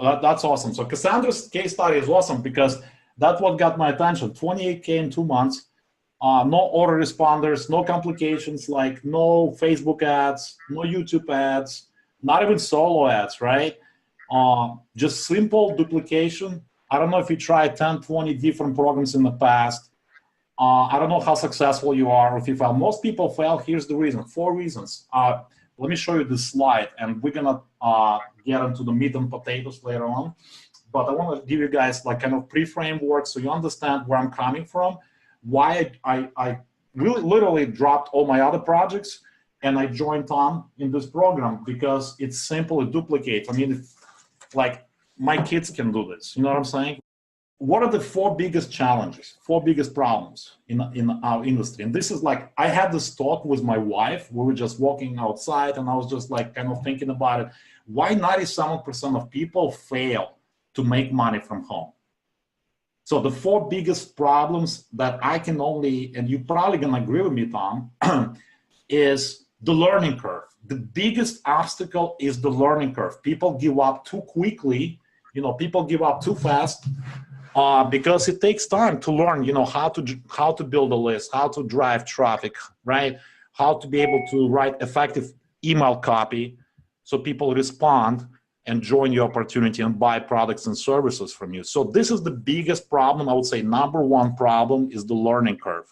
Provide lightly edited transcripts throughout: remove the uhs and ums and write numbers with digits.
That's awesome. So Cassandra's case study is awesome because that's what got my attention. 28K in 2 months, no autoresponders, no complications, like no Facebook ads, no YouTube ads, not even solo ads, right? Just simple duplication. I don't know if you tried 10, 20 different programs in the past. I don't know how successful you are or if you fail. Most people fail. Here's the reason, 4 reasons. Let me show you this slide, and we're gonna get into the meat and potatoes later on. But I want to give you guys like kind of pre-framework so you understand where I'm coming from, why I really literally dropped all my other projects and I joined Tom in this program because it's simple to duplicate. I mean, like my kids can do this, you know what I'm saying? What are the 4 biggest challenges, 4 biggest problems in our industry? And this is like, I had this talk with my wife. We were just walking outside and I was just like kind of thinking about it. Why 97% of people fail to make money from home? So the 4 biggest problems that I can only, and you're probably gonna agree with me, Tom, is the learning curve. The biggest obstacle is the learning curve. People give up too quickly, you know, people give up too fast. Because it takes time to learn, you know, how to build a list, how to drive traffic, right? How to be able to write effective email copy so people respond and join your opportunity and buy products and services from you. So this is the biggest problem. I would say #1 problem is the learning curve.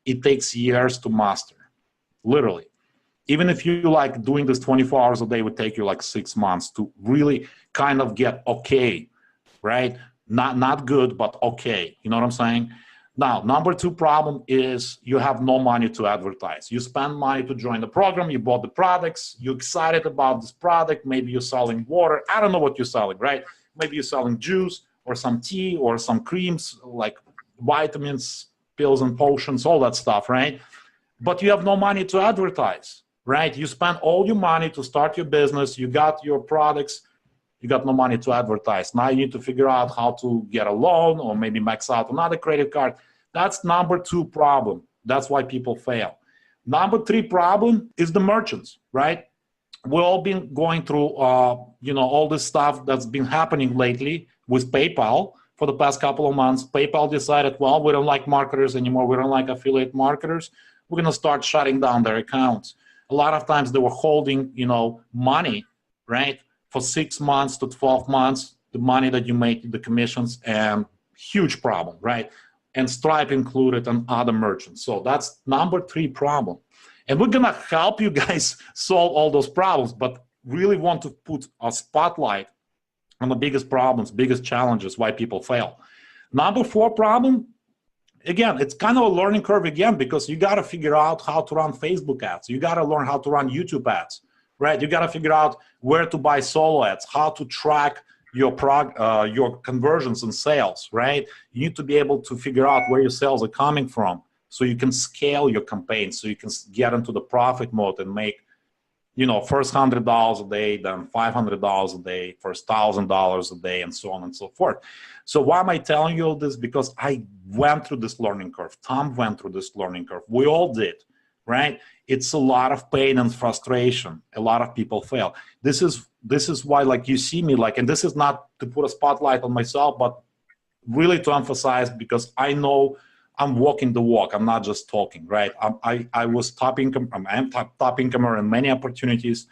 It takes years to master, literally. Even if you like doing this 24 hours a day, it would take you like 6 months to really kind of get okay, right? Not good, but okay. You know what I'm saying? Now, #2 problem is you have no money to advertise. You spend money to join the program, you bought the products, you're excited about this product, maybe you're selling water, I don't know what you're selling, right? Maybe you're selling juice or some tea or some creams, like vitamins, pills and potions, all that stuff, right? But you have no money to advertise, right? You spend all your money to start your business, you got your products, you got no money to advertise. Now you need to figure out how to get a loan or maybe max out another credit card. That's #2 problem. That's why people fail. #3 problem is the merchants, right? We've all been going through, you know, all this stuff that's been happening lately with PayPal for the past couple of months. PayPal decided, well, we don't like marketers anymore. We don't like affiliate marketers. We're going to start shutting down their accounts. A lot of times they were holding, you know, money, right? For 6 months to 12 months, the money that you make, the commissions, and huge problem, right? And Stripe included and other merchants. So that's #3 problem. And we're gonna help you guys solve all those problems, but really want to put a spotlight on the biggest problems, biggest challenges, why people fail. #4 problem, again, it's kind of a learning curve again, because you gotta figure out how to run Facebook ads. You gotta learn how to run YouTube ads. Right, you got to figure out where to buy solo ads, how to track your conversions and sales, right? You need to be able to figure out where your sales are coming from so you can scale your campaigns, so you can get into the profit mode and make, you know, first $100 a day, then $500 a day, first $1,000 a day, and so on and so forth. So why am I telling you all this? Because I went through this learning curve. Tom went through this learning curve. We all did. Right? It's a lot of pain and frustration. A lot of people fail. This is why, like, you see me, like, and this is not to put a spotlight on myself, but really to emphasize, because I know I'm walking the walk. I'm not just talking, right? I was top income. I'm top incomer in many opportunities.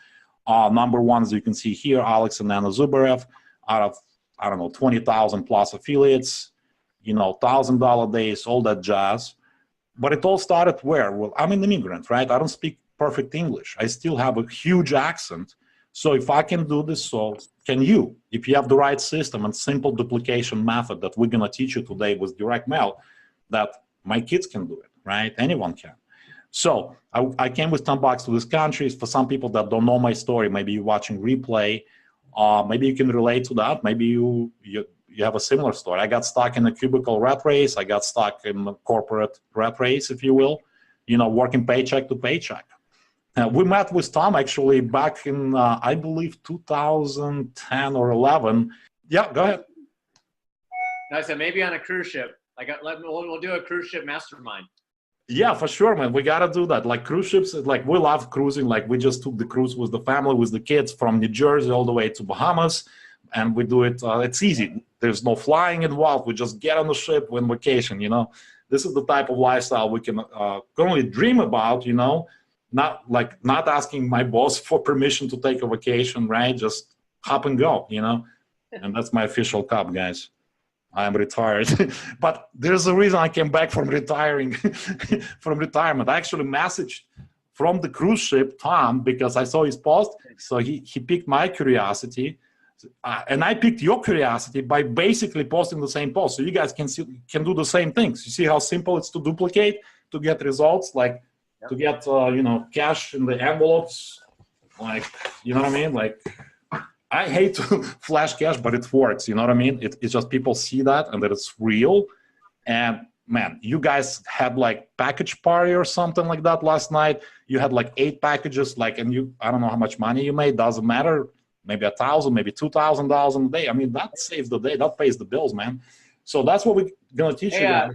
#1, as you can see here, Alex and Anna Zubarev, out of, I don't know, 20,000 plus affiliates, you know, $1,000 days, all that jazz. But it all started where? Well, I'm an immigrant, right? I don't speak perfect English. I still have a huge accent. So if I can do this, so can you. If you have the right system and simple duplication method that we're going to teach you today with direct mail, that my kids can do it, right? Anyone can. So I came with $10 to this country. For some people that don't know my story, maybe you're watching replay, maybe you can relate to that. Maybe you have a similar story. I got stuck in a cubicle rat race. I got stuck in a corporate rat race, if you will, you know, working paycheck to paycheck. We met with Tom actually back in, I believe, 2010 or 11. Yeah, go ahead. No, I said maybe on a cruise ship. Like, we'll do a cruise ship mastermind. Yeah, for sure, man. We got to do that. Like cruise ships, like we love cruising. Like we just took the cruise with the family, with the kids from New Jersey all the way to Bahamas. and we do it. It's easy. There's no flying involved. We just get on the ship, we're on vacation, you know. This is the type of lifestyle we can only dream about, you know, not asking my boss for permission to take a vacation, right? Just hop and go, you know. And that's my official cup, guys. I am retired. But there's a reason I came back from retiring, from retirement. I actually messaged from the cruise ship Tom because I saw his post. So he piqued my curiosity. And I picked your curiosity by basically posting the same post. So you guys can do the same things. You see how simple it's to duplicate, to get results, like to get, you know, cash in the envelopes. Like, you know what I mean? Like, I hate to flash cash, but it works. You know what I mean? It's just people see that and that it's real. And man, you guys had like package party or something like that last night. You had like 8 packages, like, and I don't know how much money you made. Doesn't matter. Maybe $1,000, maybe $2,000 a day. I mean, that saves the day. That pays the bills, man. So that's what we're gonna teach you guys.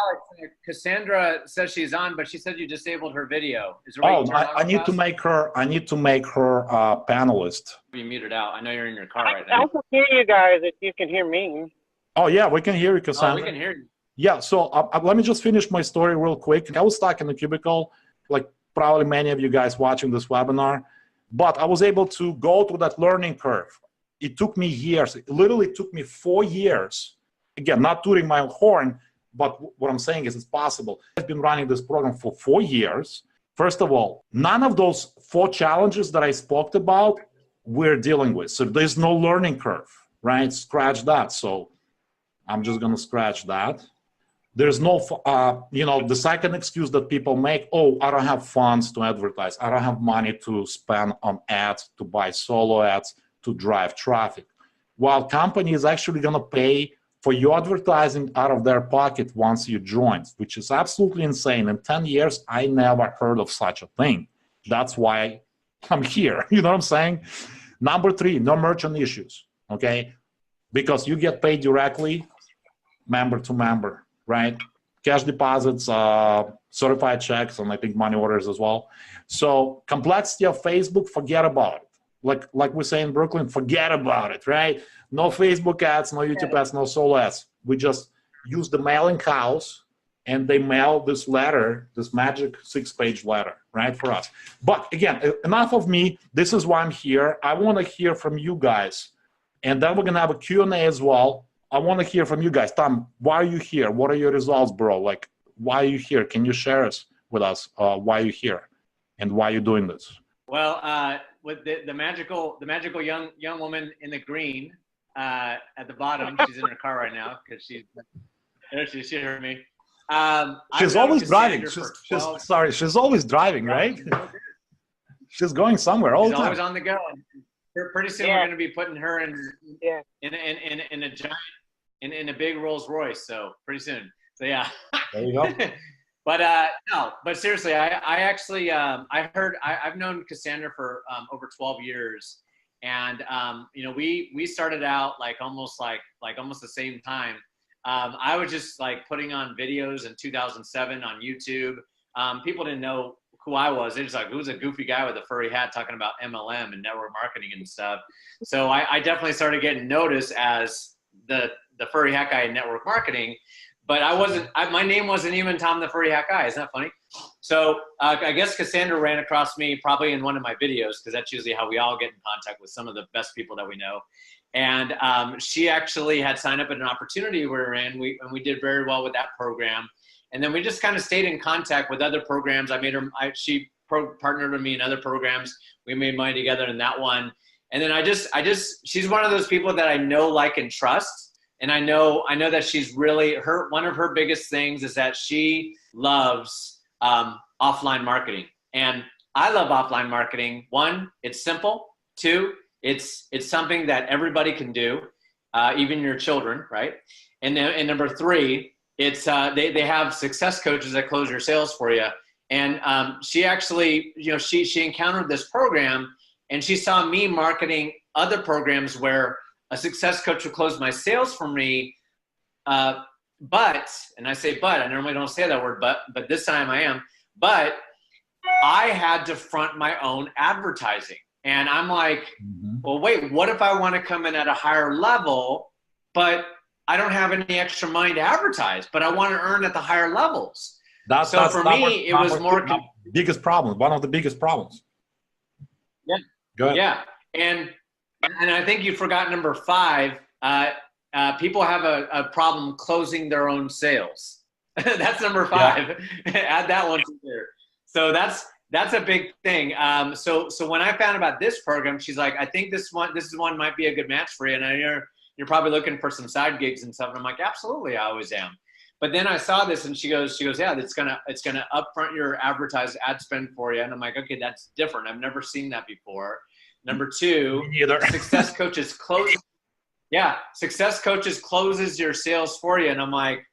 Alex, Cassandra says she's on, but she said you disabled her video. Is there I need to make her. I need to make her panelist. You muted out. I know you're in your car right now. I can hear you guys if you can hear me. Oh yeah, we can hear you, Cassandra. Oh, we can hear you. Yeah. So let me just finish my story real quick. I was stuck in the cubicle, like probably many of you guys watching this webinar, but I was able to go through that learning curve. It took me years. It literally took me 4 years. Again, not tooting my own horn, but what I'm saying is it's possible. I've been running this program for 4 years. First of all, none of those 4 challenges that I spoke about we're dealing with. So there's no learning curve, right? Scratch that. So I'm just going to scratch that. There's no, you know, the second excuse that people make, oh, I don't have funds to advertise. I don't have money to spend on ads, to buy solo ads, to drive traffic. While company is actually going to pay for your advertising out of their pocket once you join, which is absolutely insane. In 10 years, I never heard of such a thing. That's why I'm here. You know what I'm saying? Number 3, no merchant issues, okay? Because you get paid directly, member to member, right? Cash deposits, certified checks, and I think money orders as well. So complexity of Facebook, forget about it. Like we say in Brooklyn, forget about it, right? No Facebook ads, no YouTube ads, no solo ads. We just use the mailing house and they mail this letter, this magic 6-page letter, right, for us. But again, enough of me. This is why I'm here. I want to hear from you guys. And then we're going to have a Q&A as well. I want to hear from you guys. Tom, why are you here? What are your results, bro? Like, why are you here? Can you share with us why you're here and why you're doing this? Well, with the magical young woman in the green at the bottom, she's in her car right now because she heard me. She's always driving. She's always driving, right? She's going somewhere all the time. She's always on the go. Pretty soon we're going to be putting her in a giant in a big Rolls Royce. So pretty soon. So yeah. There you go. But no, but seriously, I actually I've known Cassandra for over 12 years, and you know, we started out like almost the same time. I was just like putting on videos in 2007 on YouTube. People didn't know who I was. They just like, who's a goofy guy with a furry hat talking about MLM and network marketing and stuff. So I definitely started getting noticed as the furry hat guy in network marketing. But my name wasn't even Tom the Furry Hat Guy. Isn't that funny? So I guess Cassandra ran across me probably in one of my videos, because that's usually how we all get in contact with some of the best people that we know. And she actually had signed up at an opportunity we were in, and we did very well with that program. And then we just kind of stayed in contact with other programs. She partnered with me in other programs. We made money together in that one. And then she's one of those people that I know, like, and trust. And I know that she's really, one of her biggest things is that she loves offline marketing. And I love offline marketing. 1, it's simple. 2, it's something that everybody can do, even your children, right? And number 3, it's they have success coaches that close your sales for you. And she actually, you know, she encountered this program, and she saw me marketing other programs where a success coach would close my sales for me, but, and I say but, I normally don't say that word but this time I am, but I had to front my own advertising. And I'm like, well, wait, what if I want to come in at a higher level, but I don't have any extra money to advertise, but I want to earn at the higher levels? So for me, it was more biggest problem. One of the biggest problems. Yeah. Go ahead. Yeah. And I think you forgot number 5. People have a problem closing their own sales. That's number 5. Yeah. Add that one to there. So that's a big thing. So when I found about this program, she's like, I think this one might be a good match for you. And I know you're probably looking for some side gigs and stuff. And I'm like, absolutely, I always am. But then I saw this, and she goes, yeah, it's gonna upfront your advertised ad spend for you. And I'm like, okay, that's different. I've never seen that before. Number 2, Success Coaches close. Yeah, Success Coaches closes your sales for you. And I'm like,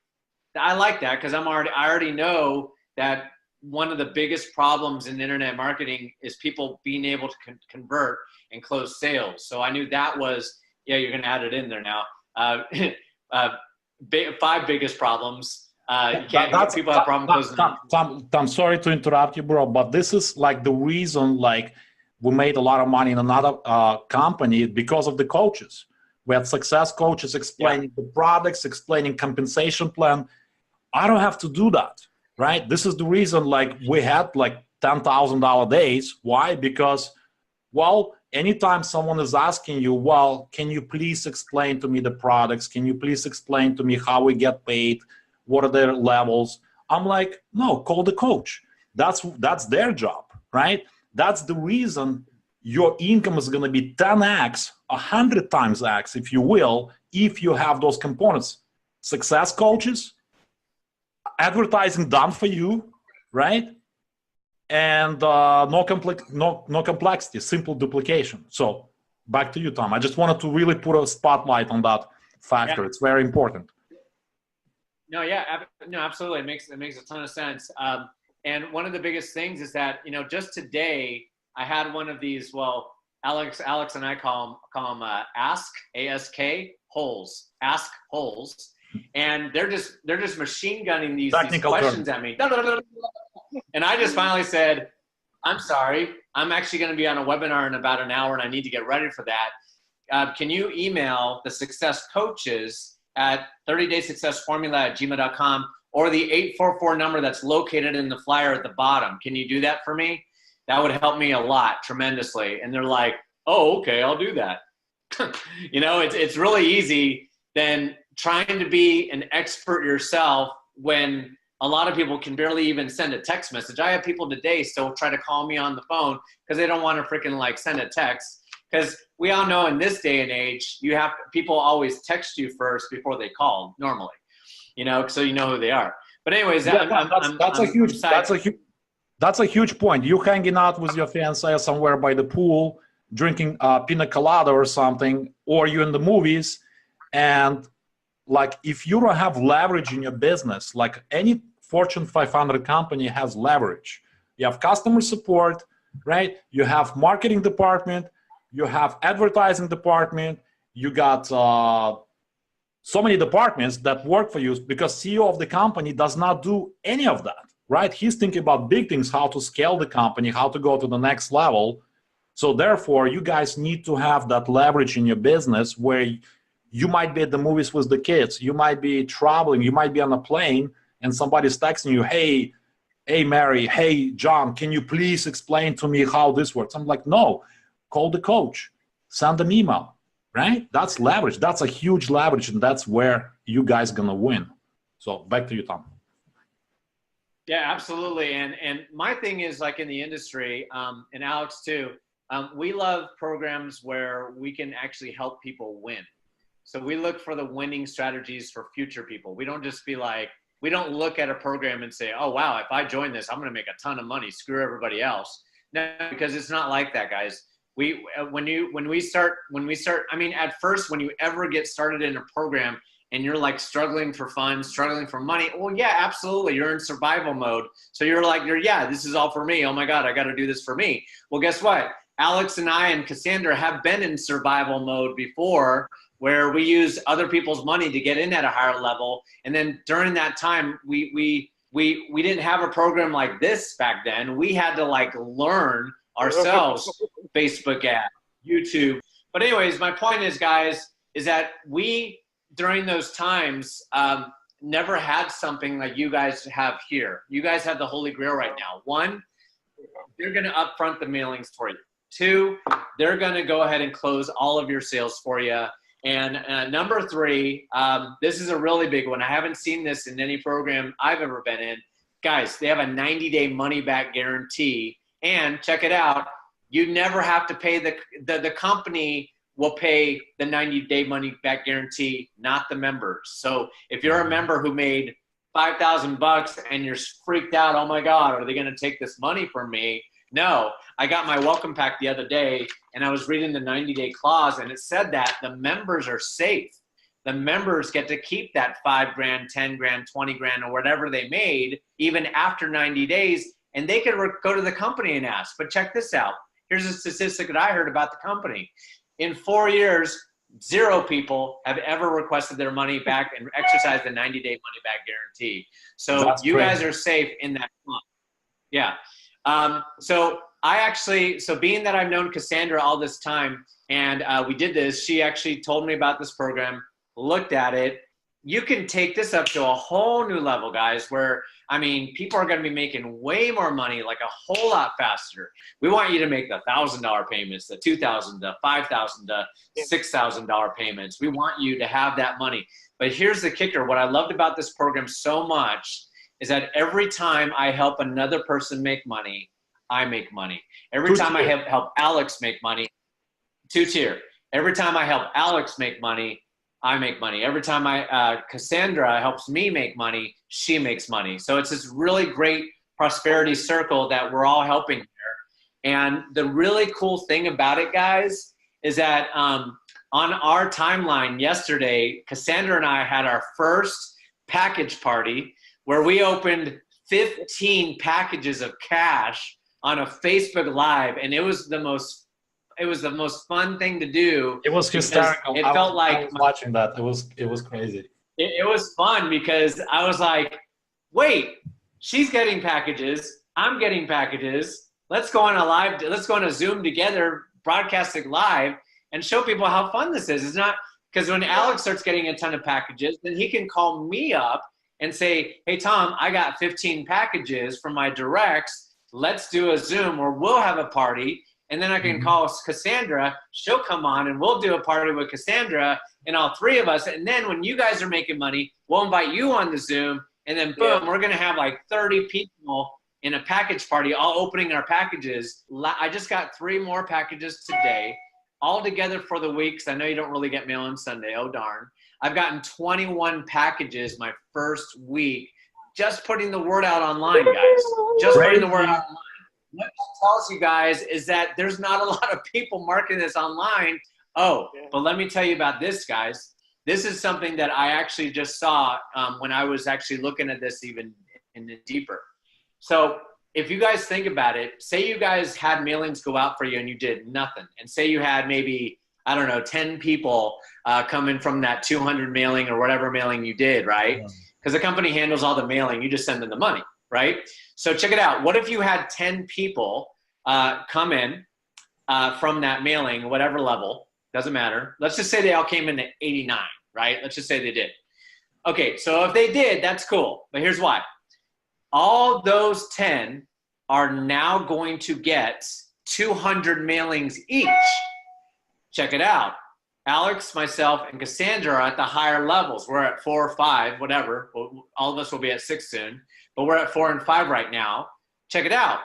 I like that, because I already know that one of the biggest problems in internet marketing is people being able to convert and close sales. So I knew that was, yeah, you're going to add it in there now. 5 biggest problems. People have problem closing. Tom, sorry to interrupt you, bro, but this is like the reason, like, we made a lot of money in another company because of the coaches. We had success coaches explaining the products, explaining compensation plan. I don't have to do that. Right? This is the reason, like, we had like $10,000 days. Why? Because, well, anytime someone is asking you, well, can you please explain to me the products? Can you please explain to me how we get paid? What are their levels? I'm like, no, call the coach. That's their job, right? That's the reason your income is going to be 10x, 100 times X, if you will, if you have those components. Success coaches, advertising done for you, right? And no complexity, simple duplication. So back to you, Tom. I just wanted to really put a spotlight on that factor. Yeah. It's very important. No, yeah, no, absolutely. It makes a ton of sense. And one of the biggest things is that, just today I had one of these. Well, Alex and I call them Ask ASK holes, Ask holes. And they're just machine gunning these questions at me. And I just finally said, I'm sorry, I'm actually going to be on a webinar in about an hour and I need to get ready for that. Can you email the success coaches at 30daysuccessformula@gmail.com or the 844 number that's located in the flyer at the bottom? Can you do that for me? That would help me a lot, tremendously. And they're like, oh, okay, I'll do that. It's really easy than trying to be an expert yourself when a lot of people can barely even send a text message. I have people today still try to call me on the phone because they don't want to freaking like send a text. Because we all know in this day and age, people always text you first before they call normally, so you know who they are. But anyways, that's a huge point. You hanging out with your fiancé somewhere by the pool, drinking pina colada or something, or you in the movies, and like, if you don't have leverage in your business, like any Fortune 500 company has leverage. You have customer support, right? You have marketing department, you have advertising department, you got so many departments that work for you, because CEO of the company does not do any of that, right? He's thinking about big things, how to scale the company, how to go to the next level. So therefore, you guys need to have that leverage in your business where you might be at the movies with the kids, you might be traveling, you might be on a plane, and somebody's texting you, hey, Mary, hey, John, can you please explain to me how this works? I'm like, no, call the coach, send them email, right? That's leverage. That's a huge leverage, and that's where you guys gonna win. So back to you, Tom. Yeah, absolutely. And my thing is, like, in the industry, and Alex too, we love programs where we can actually help people win. So we look for the winning strategies for future people. We don't just be like, we don't look at a program and say, oh, wow, if I join this, I'm going to make a ton of money, screw everybody else. No, because it's not like that, guys. When we start, I mean, at first, when you ever get started in a program and you're like struggling for funds, struggling for money, well, yeah, absolutely. You're in survival mode. So you're like, yeah, this is all for me. Oh my God, I got to do this for me. Well, guess what? Alex and I and Cassandra have been in survival mode before, where we use other people's money to get in at a higher level. And then during that time, we didn't have a program like this back then. We had to like learn ourselves Facebook ad, YouTube. But anyways, my point is, guys, is that we, during those times, never had something like you guys have here. You guys have the Holy Grail right now. One, they're going to upfront the mailings for you. Two, they're going to go ahead and close all of your sales for you. And number three, this is a really big one. I haven't seen this in any program I've ever been in. Guys, they have a 90-day money-back guarantee. And check it out, you never have to pay the company will pay the 90-day money-back guarantee, not the members. So if you're a member who made $5,000 and you're freaked out, oh my God, are they going to take this money from me? No, I got my welcome pack the other day and I was reading the 90-day clause and it said that the members are safe. The members get to keep that 5 grand, 10 grand, 20 grand, or whatever they made even after 90 days. And they could go to the company and ask. But check this out. Here's a statistic that I heard about the company. In 4 years, 0 people have ever requested their money back and exercised the 90-day money-back guarantee. So that's you crazy. Guys are safe in that month. Yeah. So being that I've known Cassandra all this time and we did this, she actually told me about this program, looked at it. You can take this up to a whole new level, guys, where, I mean, people are going to be making way more money, like a whole lot faster. We want you to make the $1,000 payments, the $2,000, the $5,000, the $6,000 payments. We want you to have that money. But here's the kicker. What I loved about this program so much is that every time I help another person make money, I make money. Every time I help Alex make money, 2-tier. Every time I help Alex make money, I make money. Every time Cassandra helps me make money, she makes money. So it's this really great prosperity circle that we're all helping here. And the really cool thing about it, guys, is that on our timeline yesterday, Cassandra and I had our first package party where we opened 15 packages of cash on a Facebook Live, and it was the most fun thing to do. It was hysterical. It felt like I was watching that. It was crazy. It was fun because I was like, wait, she's getting packages, I'm getting packages. Let's go on a Zoom together, broadcasting live, and show people how fun this is. It's not because when Alex starts getting a ton of packages, then he can call me up and say, hey Tom, I got 15 packages from my directs. Let's do a Zoom or we'll have a party. And then I can call Cassandra, she'll come on and we'll do a party with Cassandra and all 3 of us. And then when you guys are making money, we'll invite you on the Zoom and then boom, we're gonna have like 30 people in a package party all opening our packages. I just got 3 more packages today, all together for the week, because I know you don't really get mail on Sunday, oh darn. I've gotten 21 packages my first week, just putting the word out online, guys. Just putting the word out online. What that tells you guys is that there's not a lot of people marketing this online. Oh, but let me tell you about this, guys. This is something that I actually just saw when I was actually looking at this even deeper. So if you guys think about it, say you guys had mailings go out for you and you did nothing. And say you had maybe, I don't know, 10 people coming from that 200 mailing or whatever mailing you did, right? Because the company handles all the mailing. You just send them the money, right? So check it out. What if you had 10 people come in from that mailing, whatever level, doesn't matter. Let's just say they all came in at 89, right? Let's just say they did. Okay, so if they did, that's cool. But here's why. All those 10 are now going to get 200 mailings each. Check it out. Alex, myself, and Cassandra are at the higher levels. We're at 4 or 5, whatever. All of us will be at 6 soon. But we're at 4 and 5 right now. Check it out.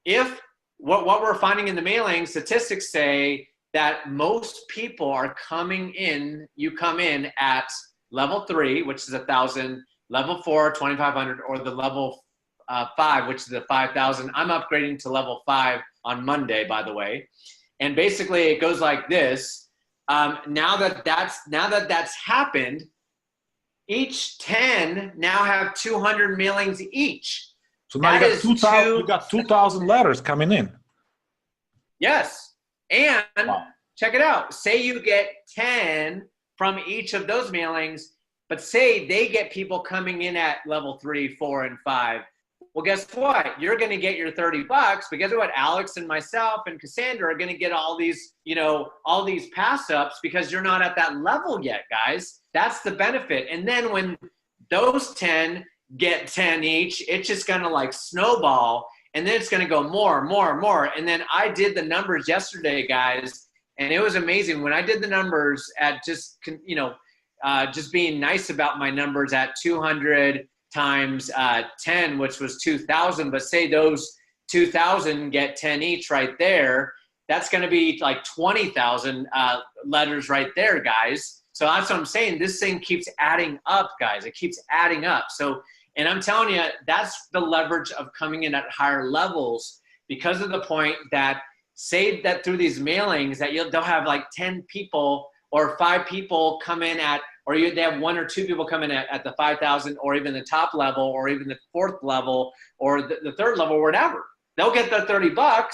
If what we're finding in the mailing, statistics say that most people are coming in, you come in at level 3, which is 1,000, level 4, 2,500, or the level 5, which is the 5,000. I'm upgrading to level 5 on Monday, by the way. And basically it goes like this. Now that that's happened, each 10 now have 200 mailings each. So now you got 2,000 letters coming in. Yes. And check it out. Say you get 10 from each of those mailings, but say they get people coming in at level 3, 4, and 5. Well, guess what? You're going to get your $30, but guess what? Alex and myself and Cassandra are going to get all these, you know, all these pass ups because you're not at that level yet, guys. That's the benefit. And then when those 10 get 10 each, it's just going to like snowball, and then it's going to go more, more, more. And then I did the numbers yesterday, guys, and it was amazing when I did the numbers at just, you know, just being nice about my numbers at 200 times 10, which was 2,000, but say those 2,000 get 10 each right there, that's going to be like 20,000 letters right there, guys. So that's what I'm saying. This thing keeps adding up, guys. It keeps adding up. So, and I'm telling you, that's the leverage of coming in at higher levels, because of the point that say that through these mailings that they'll have like 10 people or 5 people come in at, or they have 1 or 2 people come in at the 5,000, or even the top level, or even the 4th level, or the 3rd level, or whatever. They'll get the $30,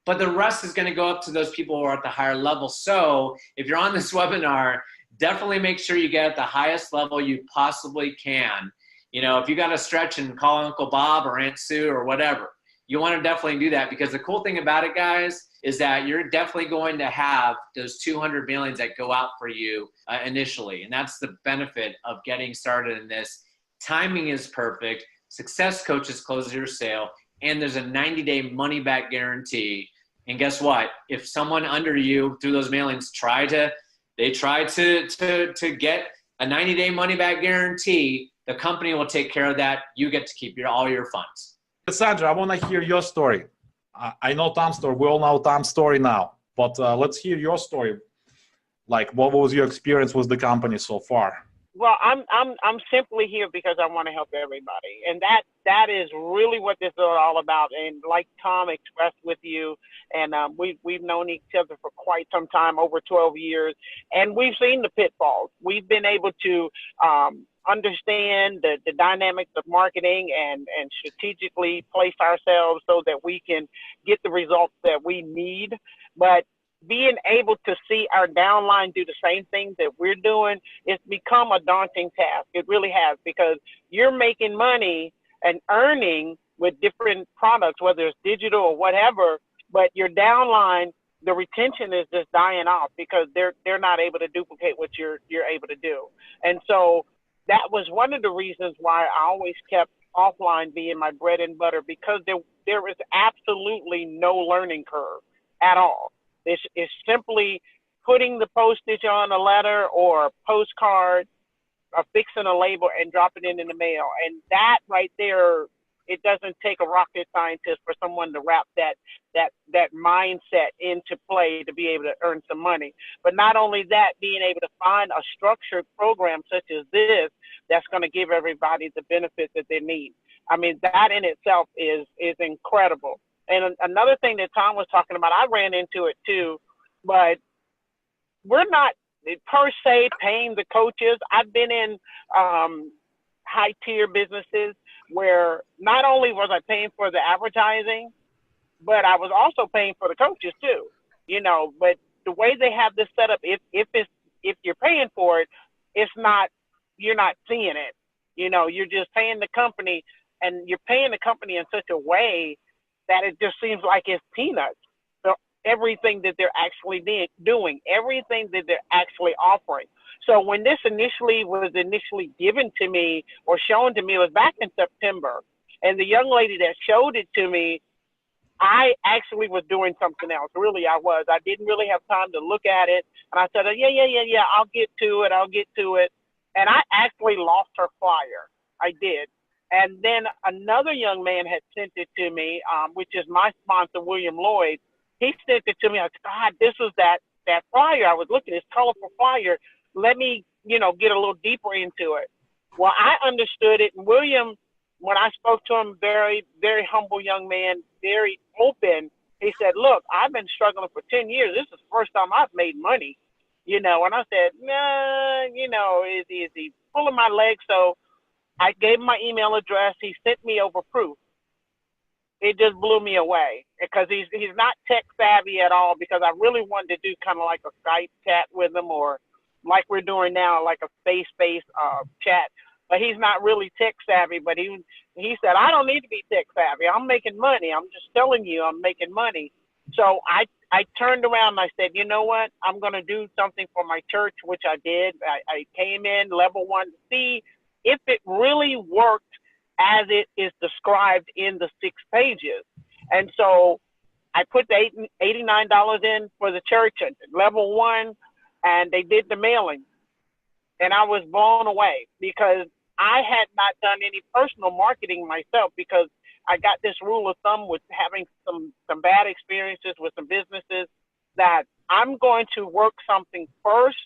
but the rest is going to go up to those people who are at the higher level. So if you're on this webinar, definitely make sure you get at the highest level you possibly can. You know, if you got to stretch and call Uncle Bob or Aunt Sue or whatever, you want to definitely do that, because the cool thing about it, guys, is that you're definitely going to have those 200 mailings that go out for you initially. And that's the benefit of getting started in this. Timing is perfect. Success coaches close your sale, and there's a 90-day money-back guarantee. And guess what? If someone under you through those mailings try to get a 90-day money-back guarantee, the company will take care of that. You get to keep all your funds. Cassandra, I want to hear your story. I know Tom's story. We all know Tom's story now, but let's hear your story. Like, what was your experience with the company so far? Well, I'm simply here because I want to help everybody, and that is really what this is all about. And like Tom expressed with you, and we've known each other for quite some time, over 12 years, and we've seen the pitfalls. We've been able to understand the dynamics of marketing and strategically place ourselves so that we can get the results that we need. But being able to see our downline do the same things that we're doing, it's become a daunting task. It really has, because you're making money and earning with different products, whether it's digital or whatever, but your downline, the retention is just dying off because they're not able to duplicate what you're able to do. And so that was one of the reasons why I always kept offline being my bread and butter, because there is absolutely no learning curve at all. It's simply putting the postage on a letter or a postcard, or fixing a label and dropping it in the mail. And that right there, it doesn't take a rocket scientist for someone to wrap that mindset into play to be able to earn some money. But not only that, being able to find a structured program such as this that's going to give everybody the benefits that they need. I mean, that in itself is incredible. And another thing that Tom was talking about, I ran into it too, but we're not per se paying the coaches. I've been in high tier businesses where not only was I paying for the advertising, but I was also paying for the coaches too, you know. But the way they have this set up, if you're paying for it, you're not seeing it, you know. You're just paying the company, and you're paying the company in such a way that it just seems like it's peanuts. So everything that they're actually doing, everything that they're actually offering. So when this was initially given to me or shown to me, it was back in September. And the young lady that showed it to me, I actually was doing something else. Really, I was. I didn't really have time to look at it. And I said, yeah, I'll get to it. And I actually lost her flyer. I did. And then another young man had sent it to me, which is my sponsor, William Lloyd. He sent it to me. I said, God, this was that flyer. I was looking at this colorful flyer. Let me, get a little deeper into it. Well, I understood it. And William, when I spoke to him, very, very humble young man, very open. He said, look, I've been struggling for 10 years. This is the first time I've made money, And I said, nah, is he pulling my leg? So I gave him my email address. He sent me over proof. It just blew me away because he's not tech savvy at all, because I really wanted to do kind of like a Skype chat with him, or like we're doing now, like a face-to-face chat. but he's not really tech savvy. But he said, I don't need to be tech savvy. I'm making money. I'm just telling you, I'm making money. So I turned around and I said, you know what? I'm going to do something for my church, which I did. I came in level 1 to see if it really worked as it is described in the 6 pages. And so I put the $89 in for the church at level 1, and they did the mailing. And I was blown away because I had not done any personal marketing myself, because I got this rule of thumb with having some bad experiences with some businesses, that I'm going to work something first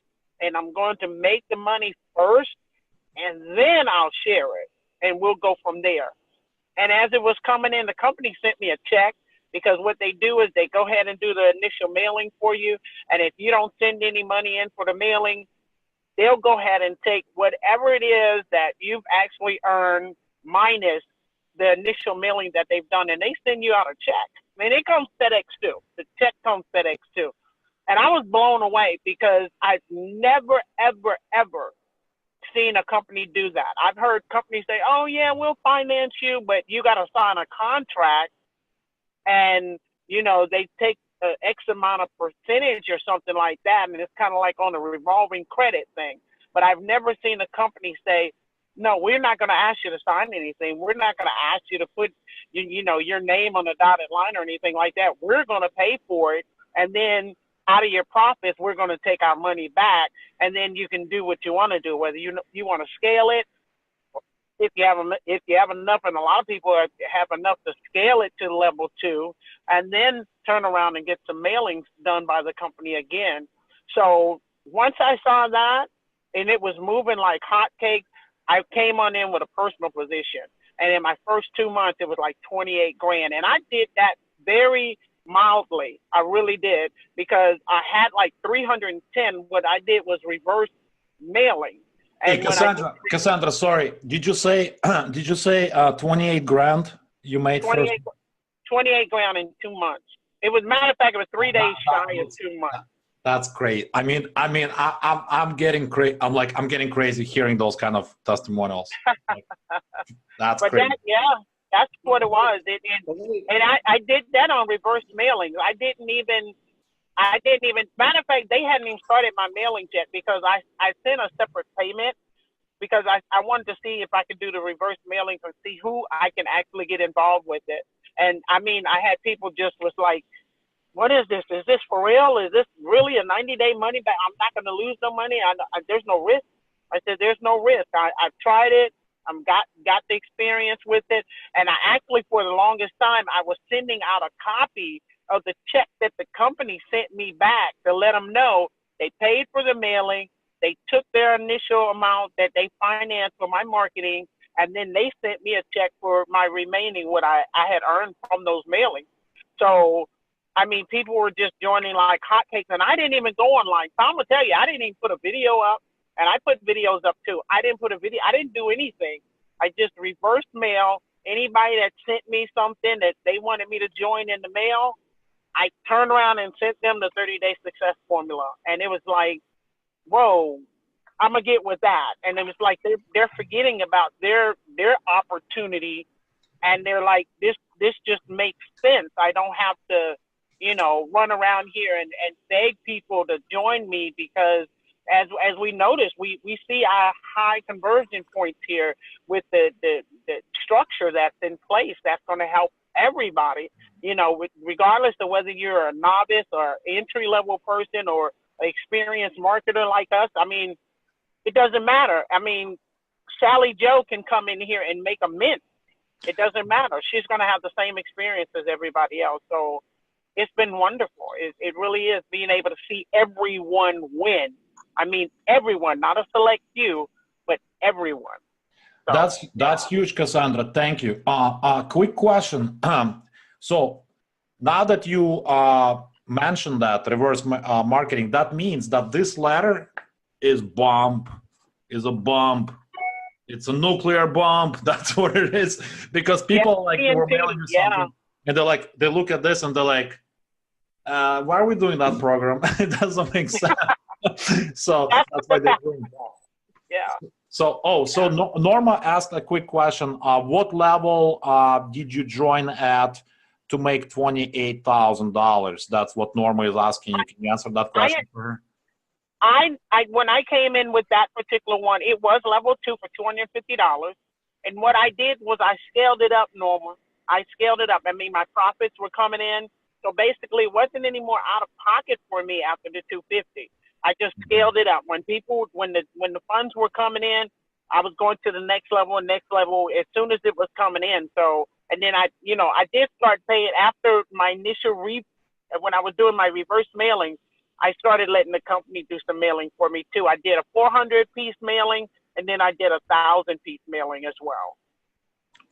and I'm going to make the money first, and then I'll share it and we'll go from there. And as it was coming in, the company sent me a check, because what they do is they go ahead and do the initial mailing for you. And if you don't send any money in for the mailing, they'll go ahead and take whatever it is that you've actually earned minus the initial mailing that they've done, and they send you out a check. I mean, it comes FedEx too. The check comes FedEx too. And I was blown away, because I've never, ever, ever seen a company do that. I've heard companies say, oh yeah, we'll finance you, but you got to sign a contract, and you know, they take X amount of percentage or something like that, and it's kind of like on a revolving credit thing. But I've never seen a company say, no, we're not going to ask you to sign anything. We're not going to ask you to put, you know, your name on the dotted line or anything like that. We're going to pay for it, and then out of your profits, we're going to take our money back, and then you can do what you want to do, whether you want to scale it, if you have enough, and a lot of people have enough to scale it to level 2, and then turn around and get some mailings done by the company again. So once I saw that, and it was moving like hotcakes, I came on in with a personal position. And in my first 2 months, it was like 28 grand. And I did that very mildly. I really did, because I had like 310. What I did was reverse mailing. And hey, Cassandra, sorry. Did you say 28 grand you made 28 grand in 2 months. It was, matter of fact, it was 3 days shy of 2 months. That's great. I'm getting crazy. I'm getting crazy hearing those kind of testimonials. That's great. That's what it was. And I did that on reverse mailing. I didn't even, matter of fact, they hadn't even started my mailings yet, because I sent a separate payment, because I wanted to see if I could do the reverse mailing and see who I can actually get involved with it. And I mean, I had people just was like, what is this? Is this for real? Is this really a 90-day money back? I'm not going to lose no money. There's no risk. I said, there's no risk. I've tried it. I've got the experience with it. And I actually, for the longest time, I was sending out a copy of the check that the company sent me back to let them know they paid for the mailing. They took their initial amount that they financed for my marketing, and then they sent me a check for my remaining, what I had earned from those mailings. So, I mean, people were just joining like hotcakes, and I didn't even go online. Tom will tell you, I didn't even put a video up, and I put videos up too. I didn't put a video. I didn't do anything. I just reverse mail anybody that sent me something that they wanted me to join in the mail. I turned around and sent them the 30-day success formula, and it was like, whoa, I'm gonna get with that. And it was like they're forgetting about their opportunity, and they're like, this just makes sense. I don't have to, you know, run around here and beg people to join me, because as we notice, we see our high conversion points here with the structure that's in place that's going to help everybody, you know, regardless of whether you're a novice or entry level person or an experienced marketer like us. I mean, it doesn't matter. I mean, Sally Joe can come in here and make a mint. It doesn't matter. She's going to have the same experience as everybody else. So it's been wonderful. It really is, being able to see everyone win. I mean, everyone, not a select few, but everyone. So, that's huge, Cassandra. Thank you. Quick question. So now that you mentioned that reverse marketing, that means that this letter is a bomb. It's a nuclear bomb. That's what it is. Because people were mailing you something, and they're like, they look at this and they're like, why are we doing that program? It doesn't make sense. So that's why they're doing that. Yeah. So Norma asked a quick question. What level did you join at to make $28,000? That's what Norma is asking. You can answer that question for her. When I came in with that particular one, it was level 2 for $250. And what I did was I scaled it up, Norma. I scaled it up. I mean, my profits were coming in. So basically it wasn't any more out of pocket for me after the 250. I just scaled it up. When the funds were coming in, I was going to the next level as soon as it was coming in. So, and then I did start paying after my initial when I was doing my reverse mailing, I started letting the company do some mailing for me too. I did a 400-piece mailing, and then I did a 1,000-piece mailing as well.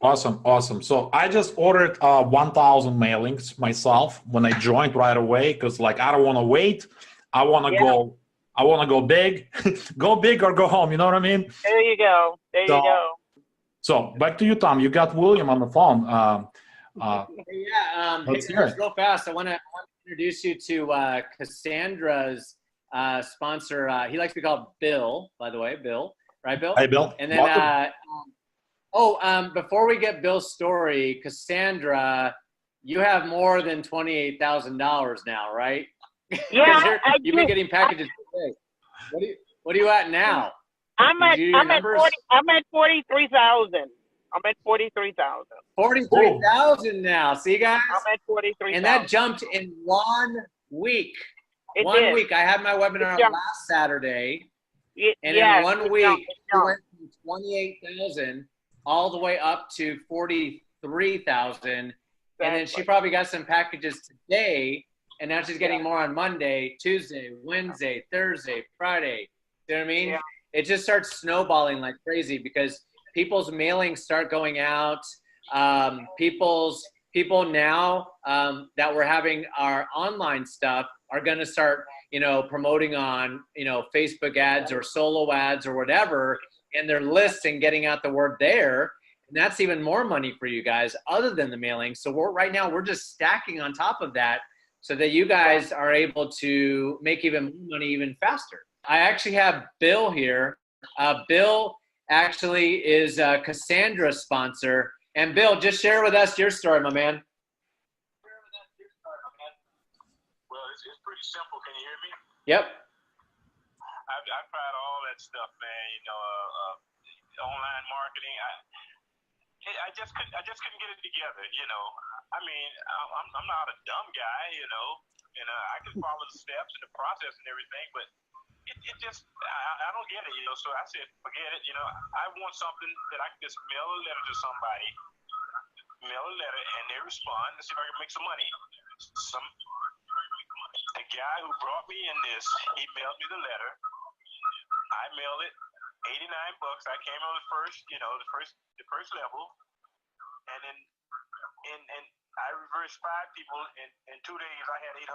Awesome. So I just ordered 1,000 mailings myself when I joined right away, because like I don't want to wait. I want to go big. Go big or go home, you know what I mean? There you go. You go. So back to you, Tom. You got William on the phone. Real fast. I want to introduce you to Cassandra's sponsor. He likes to be called Bill, by the way. Bill, right, Bill? Hey, Bill. And then, before we get Bill's story, Cassandra, you have more than $28,000 now, right? Yeah, you've been getting packages today. What are you at now? I'm at 43,000. I'm at 43,000. 43,000 now. See, guys? I'm at 43,000. And that jumped in 1 week. It One did. week. I had my webinar last Saturday. In 1 week, it went from 28,000 all the way up to 43,000. And then she probably got some packages today. And now she's getting more on Monday, Tuesday, Wednesday, Thursday, Friday. You know what I mean? Yeah. It just starts snowballing like crazy because people's mailings start going out. People now that we're having our online stuff are going to start, promoting on, Facebook ads or solo ads or whatever in their lists and getting out the word there. And that's even more money for you guys other than the mailing. So right now we're just stacking on top of that so that you guys are able to make even more money even faster. I actually have Bill here. Bill actually is Cassandra's sponsor. And Bill, just share with us your story, my man. Well, it's pretty simple. Can you hear me? Yep. I've tried all that stuff, man. Online marketing. I just couldn't get it together. I mean, I'm not a dumb guy, and I can follow the steps and the process and everything, but it just I don't get it, So I said, forget it. I want something that I can just mail a letter to somebody, and they respond and see if I can make some money. The guy who brought me in this, he mailed me the letter. I mailed it, $89. I came on the first level, and then and I reversed 5 people in 2 days. I had $800.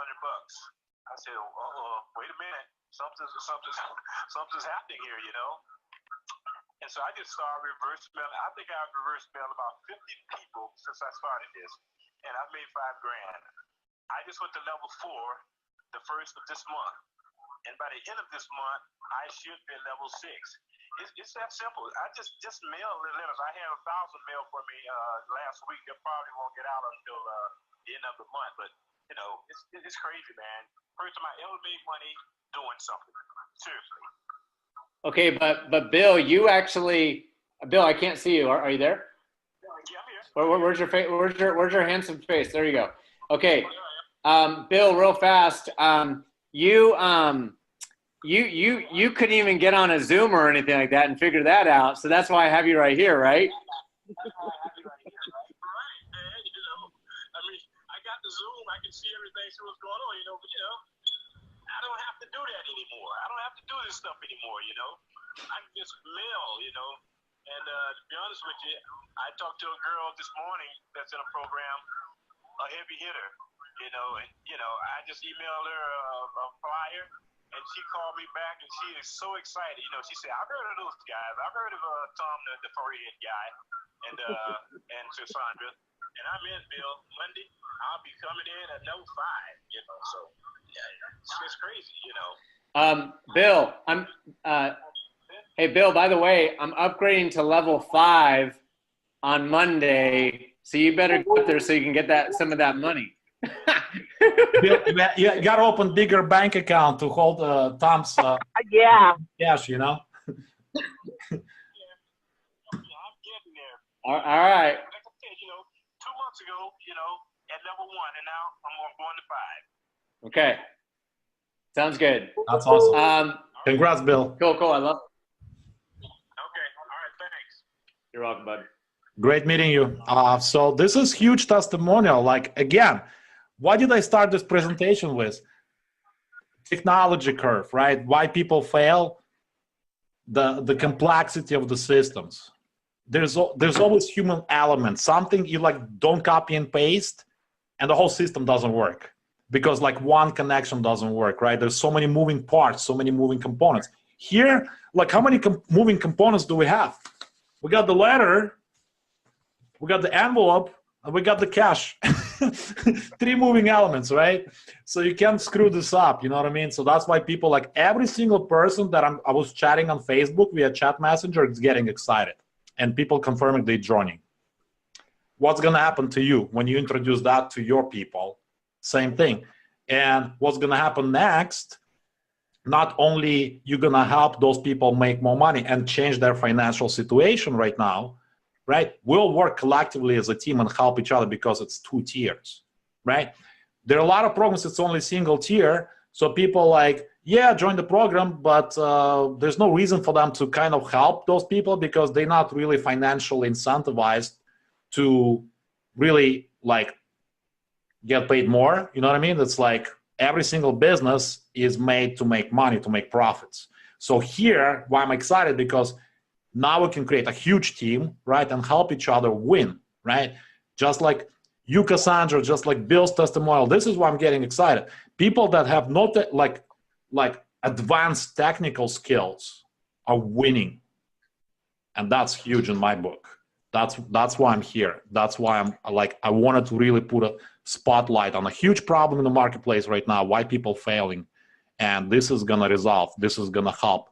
I said, wait a minute, something's happening here, And so I just started reverse mailing. I think I've reverse mailed about 50 people since I started this, and I've made $5 grand. I just went to level 4 the first of this month, and by the end of this month, I should be at level 6. It's that simple. I just mail the letters. I had 1,000 mail for me last week. They probably won't get out until the end of the month, but it's crazy, man. First time I ever made money doing something. Seriously. Okay, but Bill, Bill, I can't see you. Are you there? Yeah, I'm here. Where's your face? Where's your handsome face? There you go. Okay, Bill, real fast. You couldn't even get on a Zoom or anything like that and figure that out. So that's why I have you right here, right? That's why I have you right here, right? Right, man. I mean, I got the Zoom. I can see everything, see what's going on, but I don't have to do that anymore. I don't have to do this stuff anymore, I can just mail, And to be honest with you, I talked to a girl this morning that's in a program, a heavy hitter, and I just emailed her a flyer, and she called me back, and she is so excited. She said, I've heard of those guys. I've heard of Tom, the forehead guy, and Cassandra. And I'm in, Bill. Monday, I'll be coming in at level 5, So, yeah, it's crazy, Bill, Hey, Bill, by the way, I'm upgrading to level 5 on Monday, so you better go up there so you can get some of that money. Bill, you got to open bigger bank account to hold Tom's Yeah. cash, you know? Yeah, I'm getting there. All right. Like I said, 2 months ago, at level 1, and now I'm going to 5. Okay. Sounds good. That's awesome. Congrats, Bill. Cool. I love it. Okay. All right. Thanks. You're welcome, bud. Great meeting you. So this is huge testimonial. Like, again, what did I start this presentation with? Technology curve, right? Why people fail, the complexity of the systems. There's always human element, something you like don't copy and paste, and the whole system doesn't work because like one connection doesn't work, right? There's so many moving parts, so many moving components. Here, like how many moving components do we have? We got the letter, we got the envelope, and we got the cash. 3 moving elements, right? So you can't screw this up, you know what I mean? So that's why people, like every single person that I was chatting on Facebook via chat messenger is getting excited, and people confirming they're joining. What's gonna happen to you when you introduce that to your people? Same thing. And what's gonna happen next, not only you're gonna help those people make more money and change their financial situation right now, right? We'll work collectively as a team and help each other because it's 2 tiers, right? There are a lot of programs, it's only single tier. So people like, yeah, join the program, but there's no reason for them to kind of help those people because they're not really financially incentivized to really like get paid more. You know what I mean? It's like every single business is made to make money, to make profits. So here, why I'm excited, because now we can create a huge team, right, and help each other win, right? Just like you, Cassandra, just like Bill's testimonial. This is why I'm getting excited. People that have not like advanced technical skills are winning, and that's huge in my book. That's why I'm here. That's why I'm like, I wanted to really put a spotlight on a huge problem in the marketplace right now, why people failing, and this is gonna resolve. This is gonna help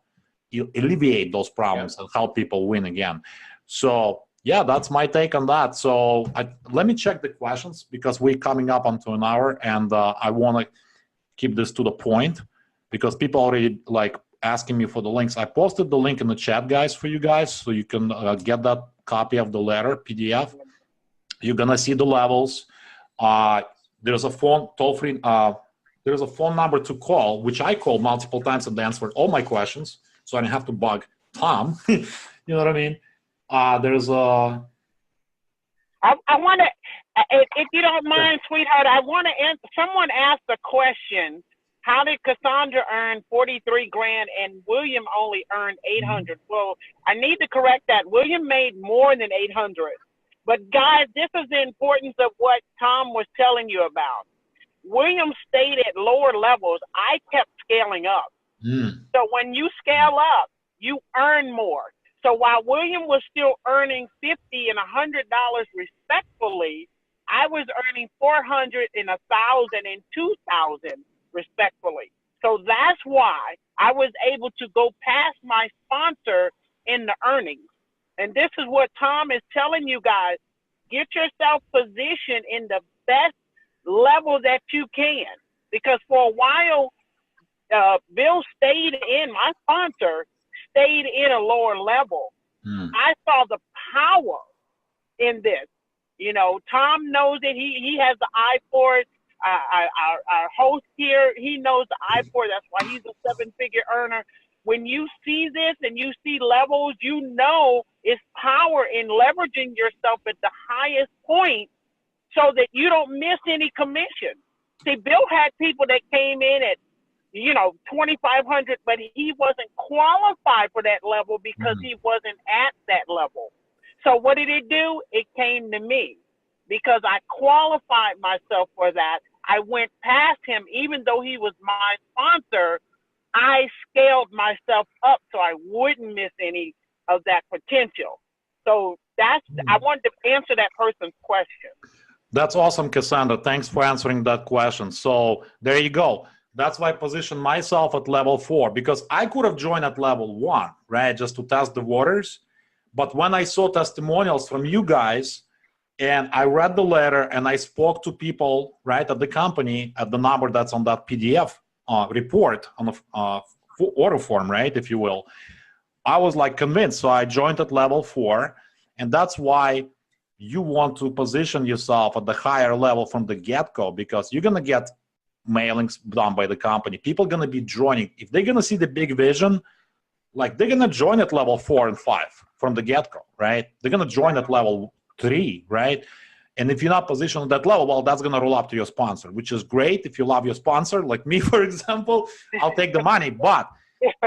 alleviate those problems and help people win again. So yeah, that's my take on that. So let me check the questions because we're coming up onto an hour, and I want to keep this to the point because people already like asking me for the links. I posted the link in the chat, guys, for you guys, so you can get that copy of the letter PDF. You're gonna see the levels. There's a phone toll-free. There's a phone number to call, which I called multiple times and they answered all my questions, so I didn't have to bug Tom. You know what I mean? There's a. I want to, if you don't mind, sweetheart, I want to answer. Someone asked a question. How did Cassandra earn 43 grand and William only earned 800? Well, I need to correct that. William made more than 800. But guys, this is the importance of what Tom was telling you about. William stayed at lower levels. I kept scaling up. So when you scale up, you earn more. So while William was still earning $50 and $100 respectfully, I was earning $400 and $1,000 and $2,000 respectfully. So that's why I was able to go past my sponsor in the earnings. And this is what Tom is telling you guys. Get yourself positioned in the best level that you can. Because for a while, Bill stayed in, my sponsor stayed in a lower level. I saw the power in this. You know, Tom knows it. He has the eye for it. Our host here, he knows the eye for it. That's why he's a 7-figure earner. When you see this and you see levels, you know it's power in leveraging yourself at the highest point so that you don't miss any commission. See, Bill had people that came in at, you know, 2,500, but he wasn't qualified for that level because he wasn't at that level. So what did it do? It came to me because I qualified myself for that. I went past him, even though he was my sponsor. I scaled myself up so I wouldn't miss any of that potential. So that's, I wanted to answer that person's question. That's awesome, Cassandra. Thanks for answering that question. So there you go. That's why I position myself at level 4, because I could have joined at level 1, right, just to test the waters. But when I saw testimonials from you guys, and I read the letter, and I spoke to people, right, at the company, at the number that's on that PDF report on the order form, right, if you will, I was like convinced. So I joined at level 4, and that's why you want to position yourself at the higher level from the get-go, because you're going to get mailings done by the company. People are going to be joining. If they're going to see the big vision, like they're going to join at level 4 and 5 from the get-go, right? They're going to join at level 3, right? And if you're not positioned at that level, well, that's going to roll up to your sponsor, which is great. If you love your sponsor, like me, for example, I'll take the money. But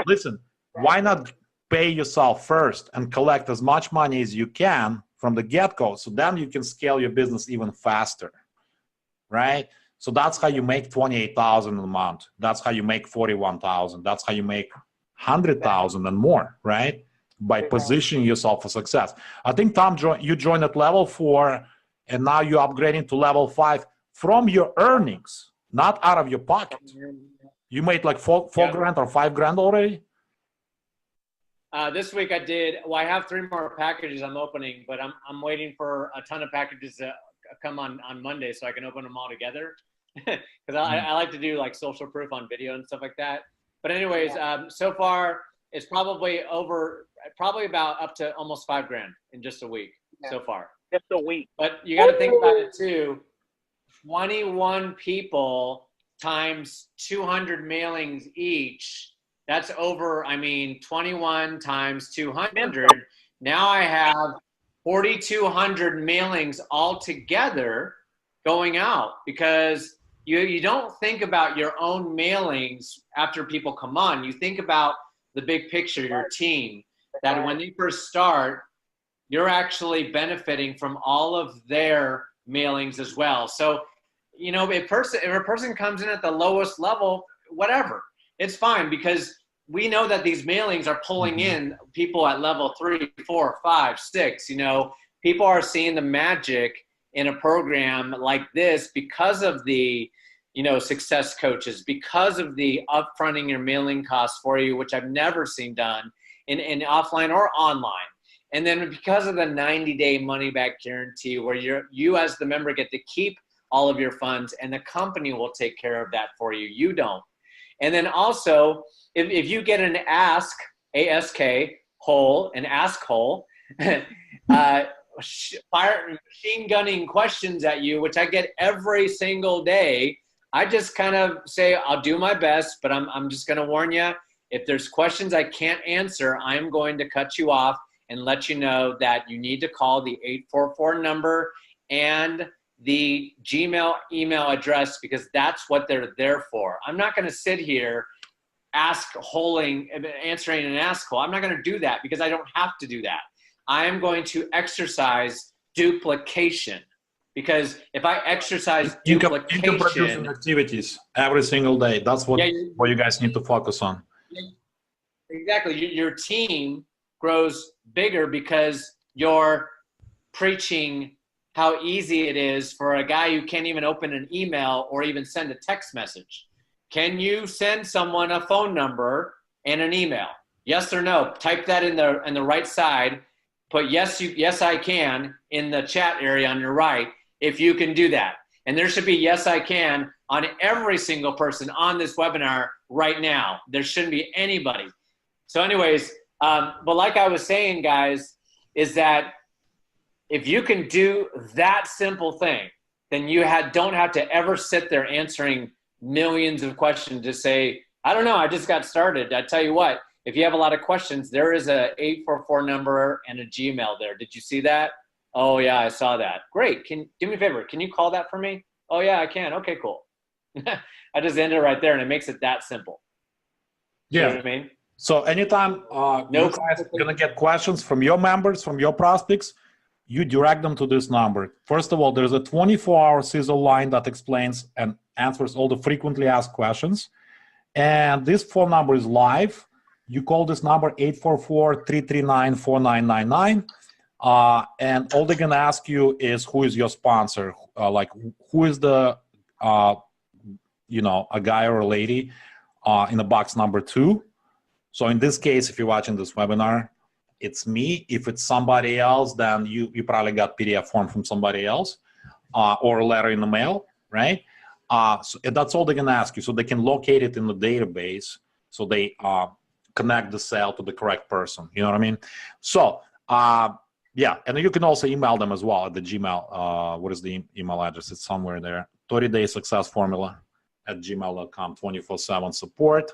listen, why not pay yourself first and collect as much money as you can from the get-go, so then you can scale your business even faster, right? So that's how you make 28,000 a month. That's how you make 41,000. That's how you make 100,000 and more, right? By positioning yourself for success. I think, Tom, you joined at level 4, and now you're upgrading to level 5 from your earnings, not out of your pocket. You made like four grand or 5 grand already? This week I did. Well, I have 3 more packages I'm opening, but I'm waiting for a ton of packages to come on Monday so I can open them all together. Because I like to do like social proof on video and stuff like that. But anyways, so far it's probably about up to almost 5 grand in just a week so far. Just a week. But you got to think about it too. 21 people times 200 mailings each. That's over, 21 times 200. Now I have 4,200 mailings altogether going out, because you don't think about your own mailings after people come on. You think about the big picture, your team, that when they first start, you're actually benefiting from all of their mailings as well. So, if a person comes in at the lowest level, whatever, it's fine, because we know that these mailings are pulling in people at level 3, 4, 5, 6. People are seeing the magic in a program like this because of the, success coaches, because of the upfronting your mailing costs for you, which I've never seen done in offline or online. And then because of the 90-day money-back guarantee, where you as the member get to keep all of your funds, and the company will take care of that for you. You don't. And then also, if you get an ask, A-S-K, hole, an ask hole, machine gunning questions at you, which I get every single day, I just kind of say, I'll do my best, but I'm just going to warn you, if there's questions I can't answer, I'm going to cut you off and let you know that you need to call the 844 number and the Gmail email address, because that's what they're there for. I'm not going to sit here answering an ask hole. I'm not going to do that, because I don't have to do that. I am going to exercise duplication, because if I exercise duplication, you can produce activities every single day. That's what you guys need to focus on. Exactly. Your team grows bigger because you're preaching how easy it is for a guy who can't even open an email or even send a text message. Can you send someone a phone number and an email? Yes or no? Type that in the right side. Put yes I can in the chat area on your right, if you can do that. And there should be yes I can on every single person on this webinar right now. There shouldn't be anybody. So anyways, but like I was saying, guys, is that if you can do that simple thing, then you don't have to ever sit there answering millions of questions to say, I don't know, I just got started. I tell you what, if you have a lot of questions, there is a 844 number and a Gmail there. Did you see that? Oh yeah, I saw that. Great. Do me a favor. Can you call that for me? Oh yeah, I can. Okay, cool. I just end it right there, and it makes it that simple. Yeah. You know what I mean? So anytime you guys are going to get questions from your members, from your prospects, you direct them to this number. First of all, there's a 24-hour CISO line that explains and answers all the frequently asked questions. And this phone number is live. You call this number 844-339-4999. And all they're going to ask you is, who is your sponsor? Like, who is the you know, a guy or a lady in the box number 2. So in this case, if you're watching this webinar, it's me. If it's somebody else, then you probably got PDF form from somebody else or a letter in the mail, right? So that's all they're gonna ask you. So they can locate it in the database. So they connect the sale to the correct person. You know what I mean? So yeah, and you can also email them as well at the Gmail. What is the email address? It's somewhere there. 30-day success formula at gmail.com, 24/7 support.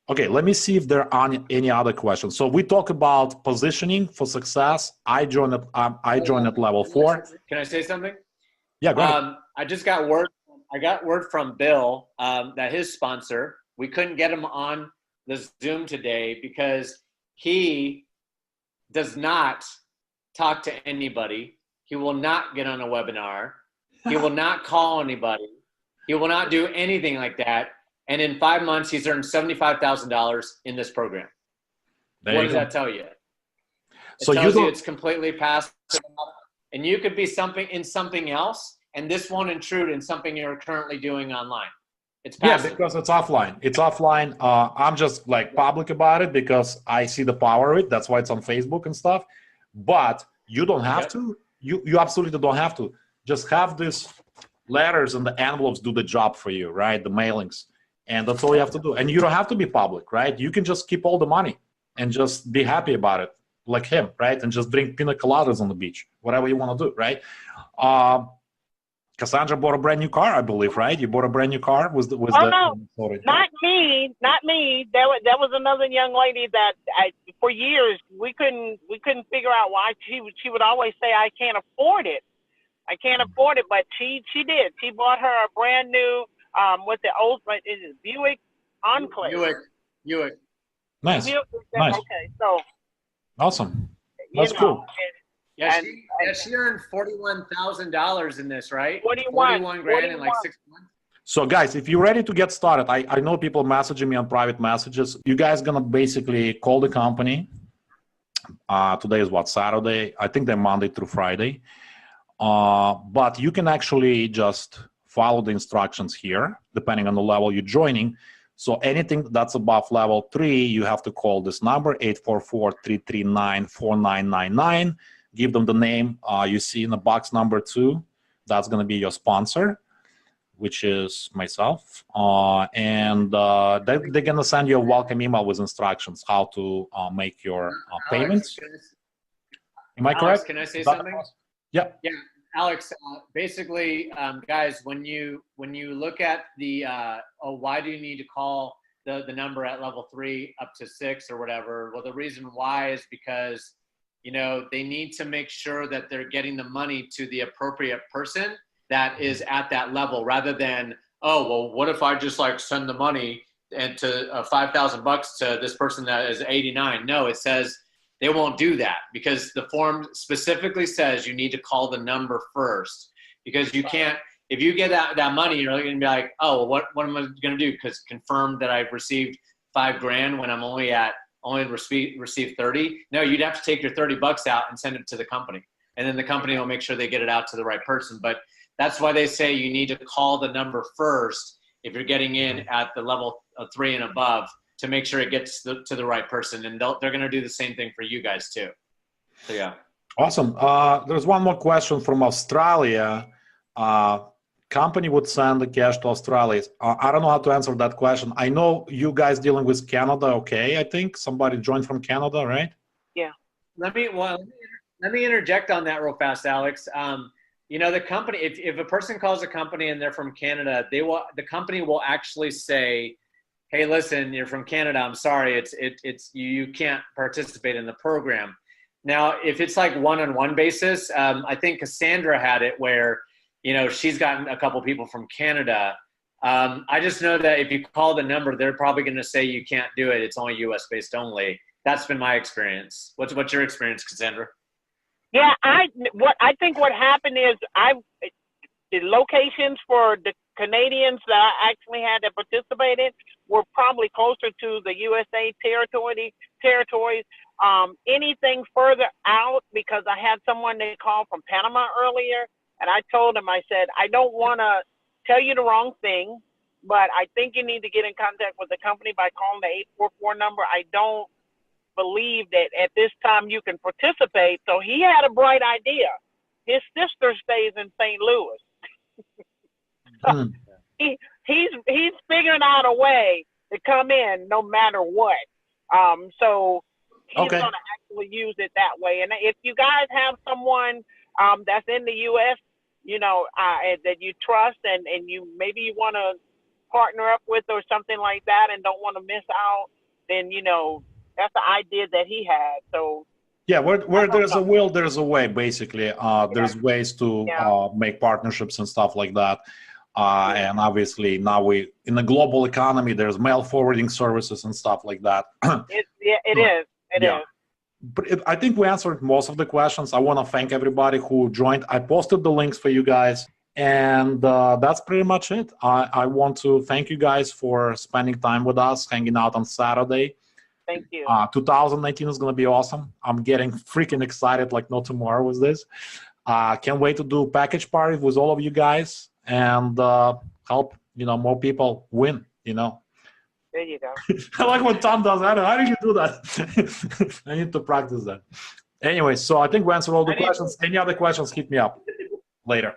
Okay, let me see if there are any other questions. So we talk about positioning for success. I joined at level 4. Can I say something? Yeah, go ahead. I just got word. I got word from Bill that his sponsor, we couldn't get him on the Zoom today because he does not talk to anybody. He will not get on a webinar. He will not call anybody. He will not do anything like that. And in 5 months, he's earned $75,000 in this program. What does that tell you? It tells you it's completely passive, and you could be something else, and this won't intrude in something you're currently doing online. It's passive. Yeah, because it's offline. It's offline. I'm just like public about it because I see the power of it. That's why it's on Facebook and stuff. But you don't have to. You absolutely don't have to. Just have these letters and the envelopes do the job for you, right? The mailings. And that's all you have to do. And you don't have to be public, right? You can just keep all the money and just be happy about it, like him, right? And just drink pina coladas on the beach, whatever you want to do, right? Cassandra bought a brand new car, I believe, right? You bought a brand new car? No, not me. There was another young lady that for years we couldn't figure out why she would always say, I can't afford it. I can't afford it, but she did. She bought her a brand new with the old, is it Buick Enclave? Buick. Nice. Buick, nice. Okay, so. Awesome. That's cool. She earned $41,000 in this, right? 41 grand in like 6 months. So guys, if you're ready to get started, I know people messaging me on private messages. You guys gonna basically call the company. Today is what, Saturday? I think they're Monday through Friday. But you can actually just follow the instructions here, depending on the level you're joining. So anything that's above level 3, you have to call this number, 844-339-4999. Give them the name you see in the box number 2. That's going to be your sponsor, which is myself. And they're going to send you a welcome email with instructions how to make your payments. Am I correct? Can I say something? Yeah. Yeah. Alex, basically, guys, when you look at the why do you need to call the number at level 3 up to 6 or whatever? Well, the reason why is because, you know, they need to make sure that they're getting the money to the appropriate person that is at that level, rather than, oh, well, what if I just like send the money and to $5,000 to this person that is 89? No, it says they won't do that because the form specifically says you need to call the number first, because you can't, if you get that money, you're going to be like, oh, well, what am I going to do? Because confirm that I've received $5,000 when I'm only received 30. No, you'd have to take your $30 out and send it to the company. And then the company will make sure they get it out to the right person. But that's why they say you need to call the number first if you're getting in at the level of 3 and above, to make sure it gets to the right person. And they're going to do the same thing for you guys too. So yeah. Awesome. There's one more question from Australia. Company would send the cash to Australia. I don't know how to answer that question. I know you guys dealing with Canada. Okay. I think somebody joined from Canada, right? Yeah. Let me interject on that real fast, Alex. You know, the company, if a person calls a company and they're from Canada, the company will actually say, hey, listen, you're from Canada. I'm sorry, you can't participate in the program. Now, if it's like one-on-one basis, I think Cassandra had it where, you know, she's gotten a couple people from Canada. I just know that if you call the number, they're probably going to say you can't do it. It's only U.S. based only. That's been my experience. What's your experience, Cassandra? Yeah, I think what happened is the locations for the Canadians that I actually had to participate in were probably closer to the USA territories. Anything further out, because I had someone they called from Panama earlier, and I told them, I said, I don't want to tell you the wrong thing, but I think you need to get in contact with the company by calling the 844 number. I don't believe that at this time you can participate. So he had a bright idea. His sister stays in St. Louis. So he's figuring out a way to come in no matter what. So he's going to actually use it that way. And if you guys have someone that's in the U.S., you know, that you trust and you maybe you want to partner up with or something like that and don't want to miss out, then, you know, that's the idea that he had. So yeah, where there's a will, there's a way, basically. There's ways to make partnerships and stuff like that. And obviously now we, in the global economy, there's mail forwarding services and stuff like that. It is. But I think we answered most of the questions. I want to thank everybody who joined. I posted the links for you guys. And that's pretty much it. I want to thank you guys for spending time with us, hanging out on Saturday. Thank you. 2019 is going to be awesome. I'm getting freaking excited like no tomorrow with this. Can't wait to do package party with all of you guys and help, you know, more people win, you know. There you go. I like what Tom does. How did you do that? I need to practice that. Anyway, so I think we answered all the questions. Any other questions, hit me up later.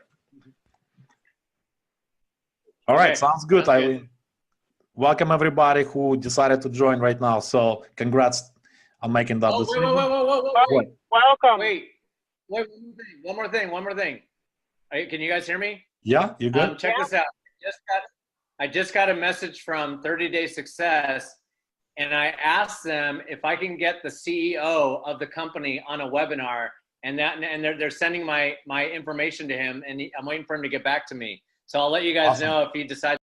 All right, sounds good. I welcome everybody who decided to join right now. So congrats on making that decision. Wait. Welcome. Wait, one more thing. Can you guys hear me? Yeah, you good? Check this out. I just got a message from 30 Day Success, and I asked them if I can get the CEO of the company on a webinar, and they're sending my information to him, and I'm waiting for him to get back to me. So I'll let you guys know if he decides.